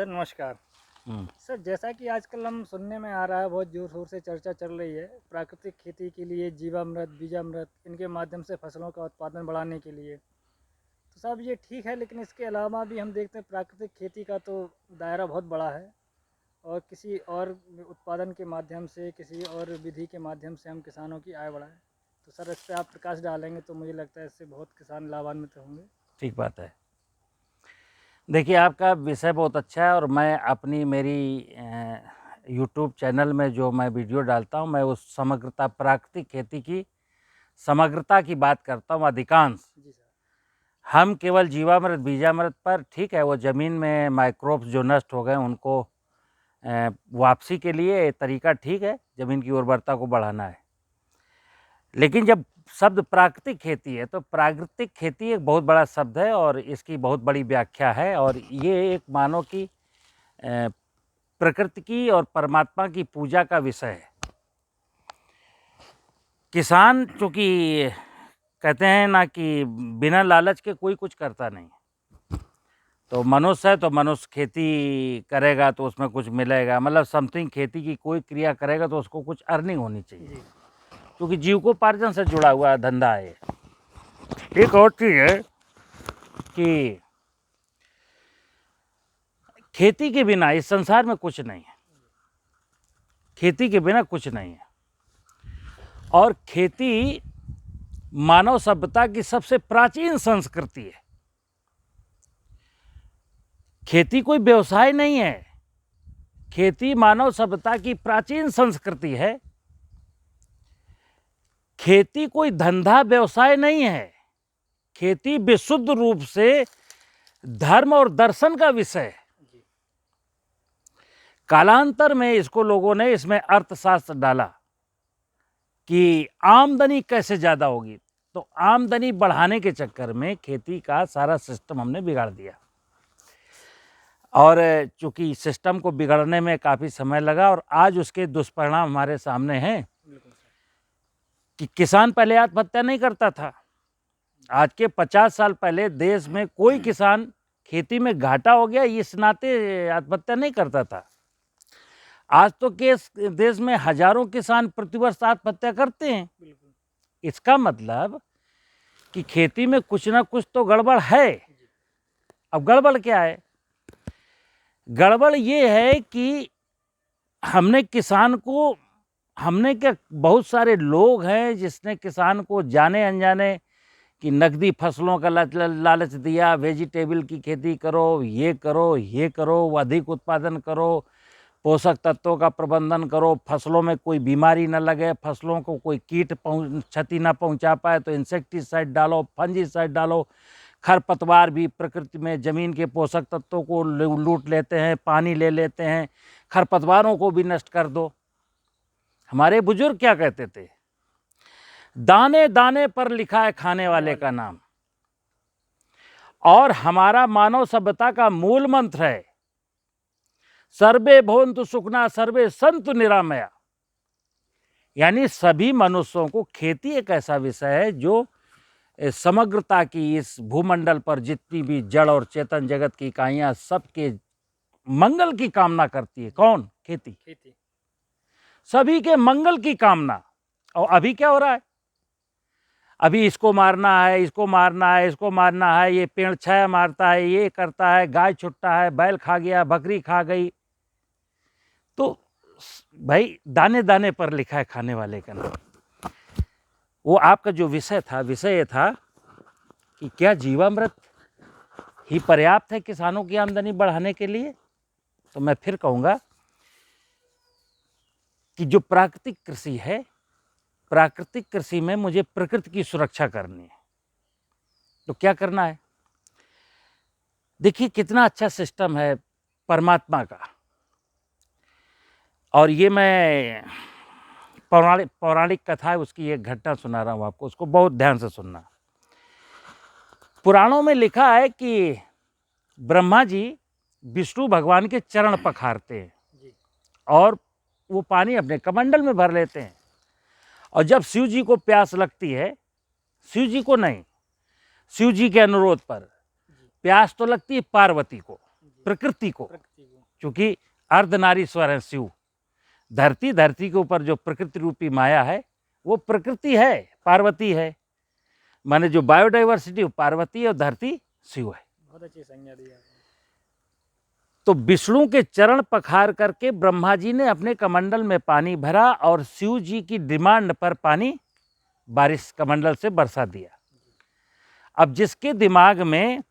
Sir नमस्कार। Sir जैसा कि आजकल हम सुनने में आ रहा है, बहुत जोर शोर से चर्चा चल रही है प्राकृतिक खेती के लिए, जीवामृत बीजामृत इनके माध्यम से फसलों का उत्पादन बढ़ाने के लिए। तो साहब ये ठीक है, लेकिन इसके अलावा भी हम देखते हैं प्राकृतिक खेती का तो दायरा बहुत बड़ा है और किसी और उत्पादन के माध्यम से, किसी और विधि के माध्यम से हम किसानों की आय बढ़ाएं। तो सर इस पर आप प्रकाश डालेंगे तो मुझे लगता है इससे बहुत किसान लाभान्वित होंगे। ठीक बात है। देखिए, आपका विषय बहुत अच्छा है और मैं अपनी मेरी यूट्यूब चैनल में जो मैं वीडियो डालता हूं, मैं उस समग्रता प्राकृतिक खेती की समग्रता की बात करता हूं। अधिकांश जी सर। हम केवल जीवामृत बीजामृत पर, ठीक है, वो ज़मीन में माइक्रोब्स जो नष्ट हो गए उनको वापसी के लिए तरीका ठीक है, ज़मीन की उर्वरता को बढ़ाना है। लेकिन जब शब्द प्राकृतिक खेती है तो प्राकृतिक खेती एक बहुत बड़ा शब्द है और इसकी बहुत बड़ी व्याख्या है और ये एक मानव की प्रकृति की और परमात्मा की पूजा का विषय है। किसान चूँकि कहते हैं ना कि बिना लालच के कोई कुछ करता नहीं। तो मनुष्य है तो मनुष्य खेती करेगा तो उसमें कुछ मिलेगा, मतलब समथिंग खेती की कोई क्रिया करेगा तो उसको कुछ अर्निंग होनी चाहिए, क्योंकि जीविकोपार्जन से जुड़ा हुआ धंधा है। एक और चीज़ है कि खेती के बिना इस संसार में कुछ नहीं है, खेती के बिना कुछ नहीं है। और खेती मानव सभ्यता की सबसे प्राचीन संस्कृति है। खेती कोई व्यवसाय नहीं है, खेती मानव सभ्यता की प्राचीन संस्कृति है। खेती कोई धंधा व्यवसाय नहीं है, खेती विशुद्ध रूप से धर्म और दर्शन का विषय है। कालांतर में इसको लोगों ने इसमें अर्थशास्त्र डाला कि आमदनी कैसे ज़्यादा होगी, तो आमदनी बढ़ाने के चक्कर में खेती का सारा सिस्टम हमने बिगाड़ दिया। और चूंकि सिस्टम को बिगड़ने में काफ़ी समय लगा और आज उसके दुष्परिणाम हमारे सामने हैं कि किसान पहले आत्महत्या नहीं करता था। आज के 50 साल पहले देश में कोई किसान खेती में घाटा हो गया इस नाते आत्महत्या नहीं करता था। आज तो देश में हजारों किसान प्रतिवर्ष आत्महत्या करते हैं। इसका मतलब कि खेती में कुछ ना कुछ तो गड़बड़ है। अब गड़बड़ क्या है? गड़बड़ ये है कि हमने क्या, बहुत सारे लोग हैं जिसने किसान को जाने अनजाने कि नकदी फसलों का लालच दिया, वेजिटेबल की खेती करो, ये करो, ये करो, अधिक उत्पादन करो, पोषक तत्वों का प्रबंधन करो, फसलों में कोई बीमारी न लगे, फसलों को कोई कीट क्षति न पहुंचा पाए तो इंसेक्टिसाइड डालो, फंजीसाइड डालो। खरपतवार भी प्रकृति में ज़मीन के पोषक तत्वों को लूट लेते हैं, पानी ले लेते हैं, खरपतवारों को भी नष्ट कर दो। हमारे बुजुर्ग क्या कहते थे? दाने दाने पर लिखा है खाने वाले का नाम। और हमारा मानव सभ्यता का मूल मंत्र है सर्वे भवन्तु सुखिनः सर्वे सन्तु निरामया। यानी सभी मनुष्यों को खेती एक ऐसा विषय है जो समग्रता की इस भूमंडल पर जितनी भी जड़ और चेतन जगत की इकाइयां, सबके मंगल की कामना करती है। कौन? खेती। सभी के मंगल की कामना। और अभी क्या हो रहा है? अभी इसको मारना है, इसको मारना है, इसको मारना है, ये पेड़ छाया मारता है, ये करता है, गाय छुट्टा है, बैल खा गया, बकरी खा गई। तो भाई दाने दाने पर लिखा है खाने वाले का नाम। वो आपका जो विषय ये था कि क्या जीवामृत ही पर्याप्त है किसानों की आमदनी बढ़ाने के लिए? तो मैं फिर कहूँगा कि जो प्राकृतिक कृषि है, प्राकृतिक कृषि में मुझे प्रकृति की सुरक्षा करनी है। तो क्या करना है? देखिए कितना अच्छा सिस्टम है परमात्मा का। और ये मैं पौराणिक कथा है, उसकी एक घटना सुना रहा हूँ आपको, उसको बहुत ध्यान से सुनना। पुराणों में लिखा है कि ब्रह्मा जी विष्णु भगवान के चरण पखारते हैं और वो पानी अपने कमंडल में भर लेते हैं। और जब शिव जी को प्यास लगती है, शिव जी को नहीं, शिव जी के अनुरोध पर प्यास तो लगती है पार्वती को, प्रकृति को, प्रकृति को। क्योंकि अर्धनारीश्वर है शिव। धरती के ऊपर जो प्रकृति रूपी माया है वो प्रकृति है, पार्वती है। माने जो बायोडाइवर्सिटी पार्वती है और धरती शिव है। बहुत अच्छी संज्ञा दी आपने। तो विष्णु के चरण पखार करके ब्रह्मा जी ने अपने कमंडल में पानी भरा और शिव जी की डिमांड पर पानी बारिश कमंडल से बरसा दिया। अब जिसके दिमाग में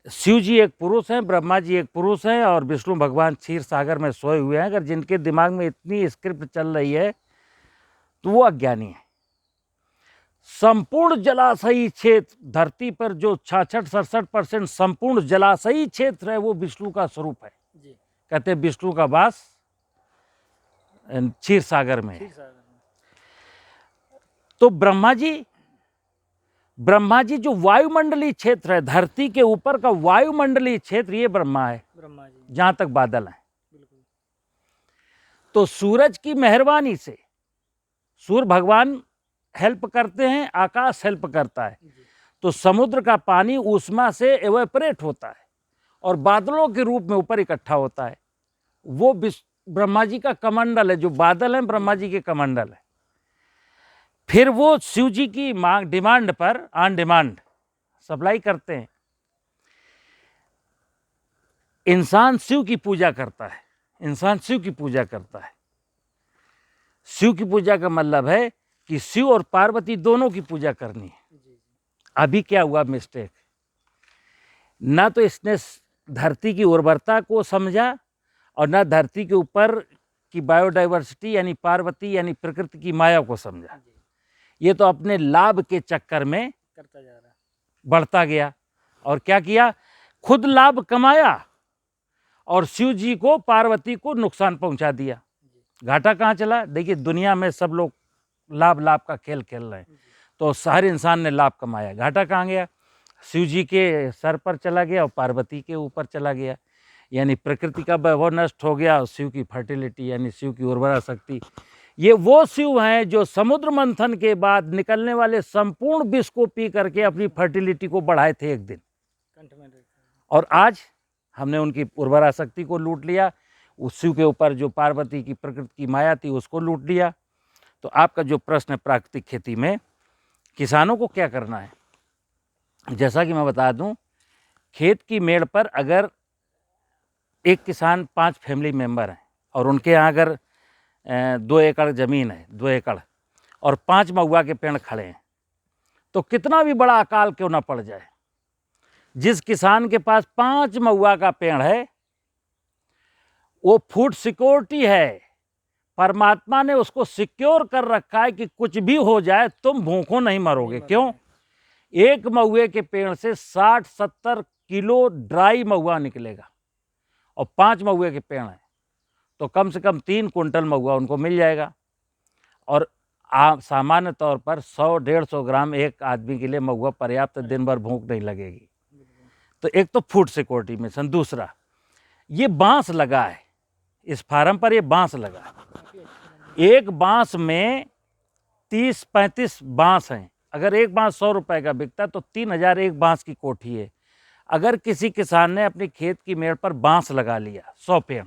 शिव जी एक पुरुष हैं, ब्रह्मा जी एक पुरुष हैं और विष्णु भगवान क्षीर सागर में सोए हुए हैं, अगर जिनके दिमाग में इतनी स्क्रिप्ट चल रही है तो वो अज्ञानी है। संपूर्ण जलाशयी क्षेत्र, धरती पर जो 66-67% संपूर्ण जलाशयी क्षेत्र है वो विष्णु का स्वरूप है। जी। कहते हैं विष्णु का वास क्षीर सागर में है। ठीक सागर में। तो ब्रह्मा जी जो वायुमंडलीय क्षेत्र है, धरती के ऊपर का वायुमंडलीय क्षेत्र, ये ब्रह्मा है, ब्रह्मा जी। जहां तक बादल हैं। बिल्कुल। तो सूरज की मेहरबानी से सूर्य भगवान हेल्प करते हैं, आकाश हेल्प करता है, जी। तो समुद्र का पानी ऊष्मा से एवेपोरेट होता है और बादलों के रूप में ऊपर इकट्ठा होता है। वो ब्रह्मा जी का कमंडल है, जो बादल हैं ब्रह्मा जी के कमंडल है। फिर वो शिव जी की मांग, डिमांड पर ऑन डिमांड सप्लाई करते हैं। इंसान शिव की पूजा करता है, इंसान शिव की पूजा करता है। शिव की पूजा का मतलब है कि शिव और पार्वती दोनों की पूजा करनी है। जी। अभी क्या हुआ मिस्टेक, ना तो इसने धरती की उर्वरता को समझा और ना धरती के ऊपर की बायोडाइवर्सिटी यानी पार्वती यानी प्रकृति की माया को समझा। जी। ये तो अपने लाभ के चक्कर में करता जा रहा है। बढ़ता गया और क्या किया, खुद लाभ कमाया और शिव जी को, पार्वती को नुकसान पहुंचा दिया। घाटा कहाँ चला? देखिए दुनिया में सब लोग लाभ का खेल खेल रहे हैं, तो हर इंसान ने लाभ कमाया, घाटा कहाँ गया? शिव जी के सर पर चला गया और पार्वती के ऊपर चला गया। यानी प्रकृति का वैभव नष्ट हो गया और शिव की फर्टिलिटी यानी शिव की उर्वरा शक्ति। ये वो शिव हैं जो समुद्र मंथन के बाद निकलने वाले संपूर्ण विष को पी करके अपनी फर्टिलिटी को बढ़ाए थे एक दिन, कंठ में रहता है। और आज हमने उनकी उर्वरा शक्ति को लूट लिया। उस शिव के ऊपर जो पार्वती की प्रकृति की माया थी उसको लूट लिया। तो आपका जो प्रश्न है प्राकृतिक खेती में किसानों को क्या करना है, जैसा कि मैं बता दूं, खेत की मेड़ पर अगर एक किसान 5 फैमिली मेंबर हैं और उनके यहाँ अगर 2 एकड़ ज़मीन है, 2 एकड़, और 5 महुआ के पेड़ खड़े हैं, तो कितना भी बड़ा अकाल क्यों ना पड़ जाए, जिस किसान के पास 5 महुआ का पेड़ है वो फूड सिक्योरिटी है। परमात्मा ने उसको सिक्योर कर रखा है कि कुछ भी हो जाए तुम भूखों नहीं मरोगे। क्यों? एक महुए के पेड़ से 60-70 किलो ड्राई महुआ निकलेगा और 5 महुए के पेड़ हैं तो कम से कम 3 कुंटल महुआ उनको मिल जाएगा। और सामान्य तौर पर 100-150 ग्राम एक आदमी के लिए महुआ पर्याप्त, दिन भर भूख नहीं लगेगी। तो एक तो फूड सिक्योरिटी मिशन। दूसरा, ये बांस लगा है इस फार्म पर, ये बांस लगा है। एक बांस में 30-35 बांस हैं। अगर एक बांस 100 रुपए का बिकता तो 3000 एक बांस की कोठी है। अगर किसी किसान ने अपनी खेत की मेड़ पर बांस लगा लिया 100 पेड़,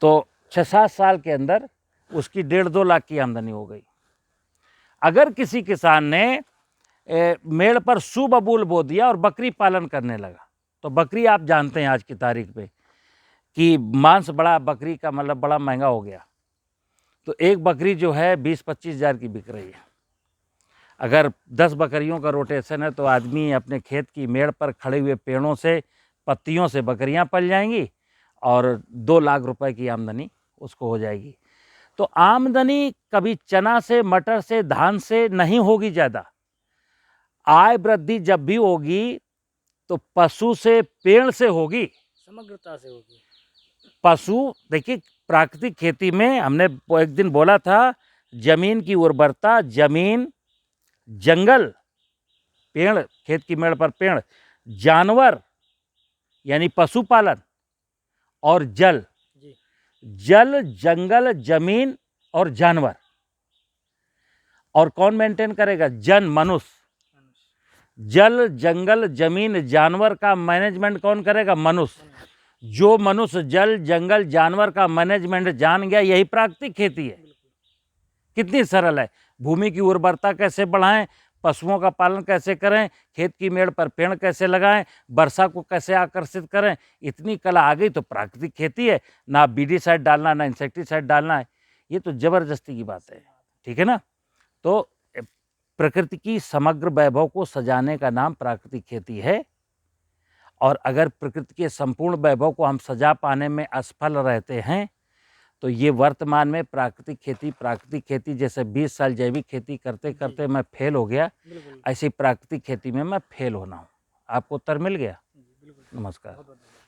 तो 6-7 साल के अंदर उसकी 1.5-2 लाख की आमदनी हो गई। अगर किसी किसान ने मेड़ पर सूबबूल बो दिया और बकरी पालन करने लगा, तो बकरी आप जानते हैं आज की तारीख में कि मांस बड़ा, बकरी का मतलब बड़ा महंगा हो गया। तो एक बकरी जो है 20-25 हज़ार की बिक रही है। अगर 10 बकरियों का रोटेशन है तो आदमी अपने खेत की मेड़ पर खड़े हुए पेड़ों से, पत्तियों से बकरियां पल जाएंगी और 2 लाख रुपए की आमदनी उसको हो जाएगी। तो आमदनी कभी चना से, मटर से, धान से नहीं होगी ज़्यादा। आय वृद्धि जब भी होगी तो पशु से, पेड़ से होगी, समग्रता से होगी। पशु, देखिए प्राकृतिक खेती में हमने एक दिन बोला था, जमीन की उर्वरता, जमीन, जंगल, पेड़, खेत की मेड़ पर पेड़, जानवर यानी पशुपालन और जल। जल, जंगल, जमीन और जानवर। और कौन मेंटेन करेगा? जन, मनुष्य। जल, जंगल, जमीन, जानवर का मैनेजमेंट कौन करेगा? मनुष्य। जो मनुष्य जल, जंगल, जानवर का मैनेजमेंट जान गया, यही प्राकृतिक खेती है। कितनी सरल है। भूमि की उर्वरता कैसे बढ़ाएं, पशुओं का पालन कैसे करें, खेत की मेड़ पर पेड़ कैसे लगाएं, वर्षा को कैसे आकर्षित करें, इतनी कला आ गई तो प्राकृतिक खेती है। ना बीडीसाइड डालना, ना इंसेक्टिसाइड डालना है। ये तो जबरदस्ती की बात है, ठीक है ना। तो प्रकृति की समग्र वैभव को सजाने का नाम प्राकृतिक खेती है। और अगर प्रकृति के संपूर्ण वैभव को हम सजा पाने में असफल रहते हैं तो ये वर्तमान में प्राकृतिक खेती जैसे 20 साल जैविक खेती करते करते मैं फेल हो गया, बिल्कुल ऐसी प्राकृतिक खेती में मैं फेल होना हूँ। आपको उत्तर मिल गया? जी, बिल्कुल नमस्कार। बहुत बहुत धन्यवाद।